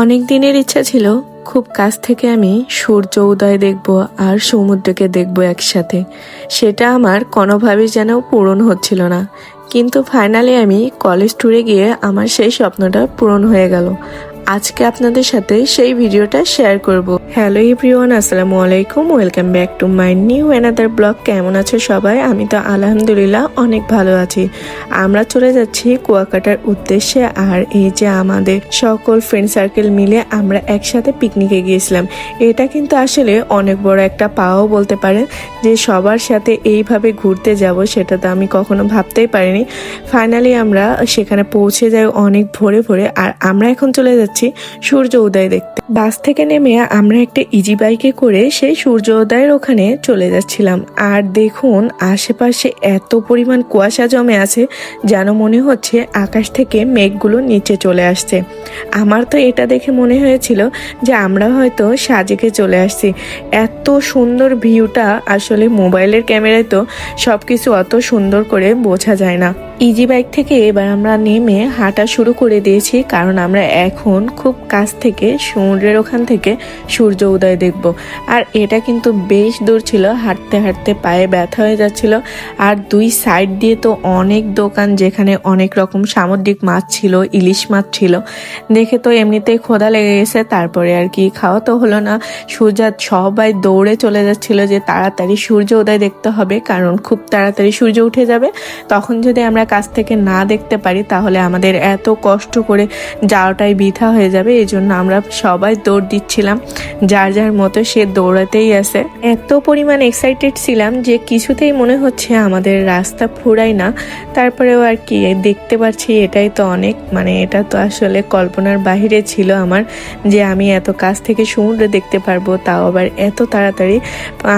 অনেক দিনের ইচ্ছা ছিল খুব কাছ থেকে আমি সূর্য উদয় দেখব আর সমুদ্রকে দেখব একসাথে। সেটা আমার কোনোভাবেই যেন পূরণ হচ্ছিল না, কিন্তু ফাইনালি আমি কলেজ ট্যুরে গিয়ে আমার সেই স্বপ্নটা পূরণ হয়ে গেল। আজকে আপনাদের সাথে সেই ভিডিওটা শেয়ার করব। হ্যালো এভরিওয়ান, আসসালামু আলাইকুম, welcome back to my new another blog. কেমন আছো সবাই? আমি তো আলহামদুলিল্লাহ অনেক ভালো আছি। আমরা চলে যাচ্ছি কুয়াকাটার উদ্দেশ্যে, আর এই যে আমাদের সকল ফ্রেন্ড সার্কেল মিলে আমরা একসাথে পিকনিকে গিয়েছিলাম। এটা কিন্তু আসলে অনেক বড় একটা পাওয়াও বলতে পারেন, যে সবার সাথে এইভাবে ঘুরতে যাব সেটা তো আমি কখনো ভাবতেই পারিনি। ফাইনালি আমরা সেখানে পৌঁছে যাই অনেক ভোরে ভোরে, আর আমরা এখন চলে যাচ্ছি সূর্য উদয় দেখতে। বাস থেকে নেমে আমরা একটা ইজি বাইকে করে সেই সূর্য উদয়ের ওখানে চলে যাচ্ছিলাম। আর দেখুন আশেপাশে এত পরিমাণ কুয়াশা জমে আছে, যেন মনে হচ্ছে আকাশ থেকে মেঘগুলো নিচে চলে আসছে। আমার তো এটা দেখে মনে হয়েছিল যে আমরা হয়তো সাজেকে চলে আসছি। এত সুন্দর ভিউটা, আসলে মোবাইলের ক্যামেরায় তো সবকিছু অত সুন্দর করে বোঝা যায় না। ইজি বাইক থেকে এবার আমরা নেমে হাঁটা শুরু করে দিয়েছি, কারণ আমরা এখন খুব কাছ থেকে সমুদ্রের ওখান থেকে সূর্য উদয় দেখব। আর এটা কিন্তু বেশ দূর ছিল, হাঁটতে হাঁটতে পায়ে ব্যথা হয়ে যাচ্ছিল। আর দুই সাইড দিয়ে তো অনেক দোকান, যেখানে অনেক রকম সামুদ্রিক মাছ ছিল, ইলিশ মাছ ছিল। দেখে তো এমনিতেই ক্ষুধা লেগে গেছে, তারপরে আর কি খাওয়া তো হলো না। সবাই দৌড়ে চলে যাচ্ছিল যে তাড়াতাড়ি সূর্য উদয় দেখতে হবে, কারণ খুব তাড়াতাড়ি সূর্য উঠে যাবে। তখন যদি আমরা কাছ থেকে না দেখতে পারি তাহলে আমাদের এত কষ্ট করে যাওয়াটাই বৃথা হয়ে যাবে। এই জন্য আমরা সবাই দৌড় দিচ্ছিলাম, যার যার মতো সে দৌড়াতেই আছে। এত পরিমাণ এক্সাইটেড ছিলাম যে কিছুতেই মনে হচ্ছে আমাদের রাস্তা ফুরাই না। তারপরেও আর কি দেখতে পাচ্ছি, এটাই তো অনেক, মানে এটা তো আসলে কল্পনার বাহিরে ছিল আমার, যে আমি এত কাছ থেকে সমুদ্র দেখতে পারবো, তাও আবার এত তাড়াতাড়ি।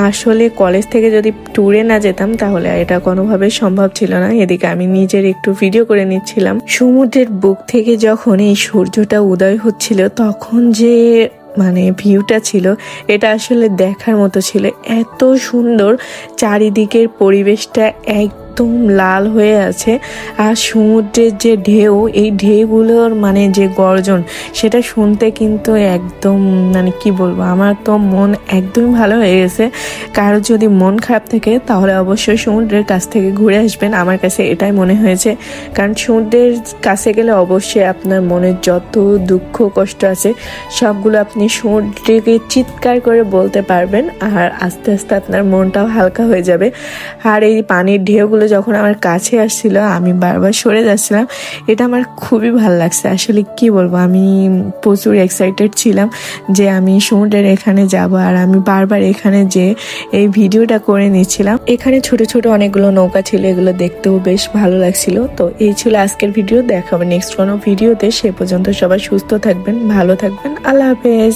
আসলে কলেজ থেকে যদি ট্যুরে না যেতাম তাহলে এটা কোনোভাবে সম্ভব ছিল না। এদিকে আমি নিজের একটু ভিডিও করে নিচ্ছিলাম। সমুদ্রের বুক থেকে যখন এই সূর্যটা উদয় হচ্ছিল তখন যে মানে ভিউটা ছিল, এটা আসলে দেখার মতো ছিল। এত সুন্দর, চারিদিকের পরিবেশটা একদম লাল হয়ে আছে। আর সমুদ্রের যে ঢেউ, এই ঢেউগুলোর মানে যে গর্জন, সেটা শুনতে কিন্তু একদম মানে কি বলবো, আমার তো মন একদমই ভালো হয়ে গেছে। কারো যদি মন খারাপ থাকে তাহলে অবশ্যই সমুদ্রের কাছ থেকে ঘুরে আসবেন, আমার কাছে এটাই মনে হয়েছে। কারণ সমুদ্রের কাছে গেলে অবশ্যই আপনার মনের যত দুঃখ কষ্ট আছে সবগুলো আপনি সমুদ্রকে চিৎকার করে বলতে পারবেন, আর আস্তে আস্তে আপনার মনটাও হালকা হয়ে যাবে। আর এই পানির ঢেউগুলো যখন আমার কাছে আসছিল আমি বারবার সরে যাচ্ছিলাম। এটা আমার খুবই ভালো লাগছে। আসলে কি বলবো, আমি প্রচুর এক্সাইটেড ছিলাম যে আমি সমুদ্রের এখানে যাব, আর আমি বারবার এখানে যে এই ভিডিওটা করে নিচ্ছিলাম। এখানে ছোট ছোট অনেকগুলো নৌকা ছিল, এগুলো দেখতেও বেশ ভালো লাগছিল। তো এই ছিল আজকের ভিডিও, দেখা হবে নেক্সট কোনো ভিডিওতে। সে পর্যন্ত সবাই সুস্থ থাকবেন, ভালো থাকবেন, আল্লাহ হাফেজ।